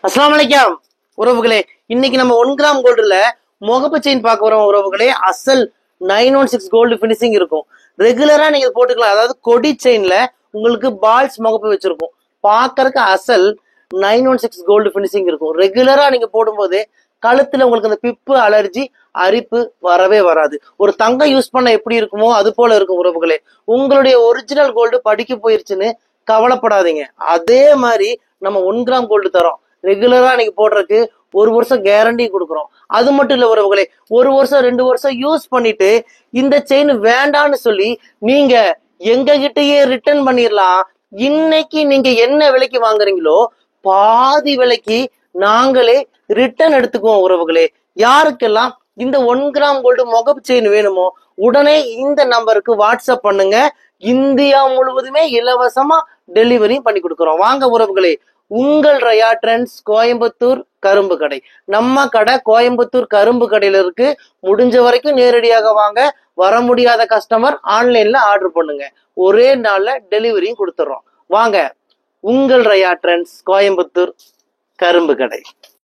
அஸ்ஸலாமு அலைக்கும் உறவுகளே. இன்னைக்கு நம்ம 1 கிராம் கோல்டுல முகப்பு செயின் பார்க்க வரோம் உறவுகளே. அசல் 916 கோல்டு பினிஷிங் இருக்கும். ரெகுலரா நீங்க போட்டுக்கலாம். அதாவது கொடி செயின்ல உங்களுக்கு பால்ஸ் முகப்பு வச்சிருக்கும். பாக்கறதுக்கு அசல் 916 கோல்டு பினிஷிங் இருக்கும். ரெகுலரா நீங்க போடும்போது கழுத்துல உங்களுக்கு அந்த பிப்பு அலர்ஜி அரிப்பு வரவே வராது. ஒரு தங்கம் யூஸ் பண்ண எப்படி இருக்குமோ அது போல இருக்கும் உறவுகளே. உங்களுடைய ஒரிஜினல் கோல்டு படிக்க போயிருச்சுன்னு கவலைப்படாதீங்க. அதே மாதிரி நம்ம 1 கிராம் கோல்டு தரோம். ரெகுலரா நீங்க போடுறதுக்கு 1 வருஷம் கேரண்டி கொடுக்குறோம். அது மட்டும் இல்ல உறவுகளே, 1 வருஷம் 2 வருஷம் யூஸ் பண்ணிட்டு இந்த செயின் வேண்டான்னு சொல்லி நீங்க எங்க கிட்டயே ரிட்டர்ன் பண்ணிடலாம். இன்னைக்கு நீங்க என்ன விலைக்கு வாங்குறீங்களோ பாதி விலைக்கு நாங்களே ரிட்டர்ன் எடுத்துக்குவோம் உறவுகளே. யாருக்கெல்லாம் இந்த 1 கிராம் கோல்டு முகப்பு செயின் வேணுமோ உடனே இந்த நம்பருக்கு வாட்ஸ்அப் பண்ணுங்க. இந்தியா முழுவதுமே இலவசமா டெலிவரி பண்ணி கொடுக்குறோம். வாங்க உறவுகளே, உங்கள் ரயா ட்ரெண்ட்ஸ் கோயம்புத்தூர் கரும்பு கடை. நம்ம கடை கோயம்புத்தூர் கரும்பு கடையில இருக்கு. முடிஞ்ச வரைக்கும் நேரடியாக வாங்க. வர முடியாத கஸ்டமர் ஆன்லைன்ல ஆர்டர் பண்ணுங்க. ஒரே நாள்ல டெலிவரியும் கொடுத்துறோம். வாங்க, உங்கள் ரயா ட்ரெண்ட்ஸ் கோயம்புத்தூர் கரும்பு கடை.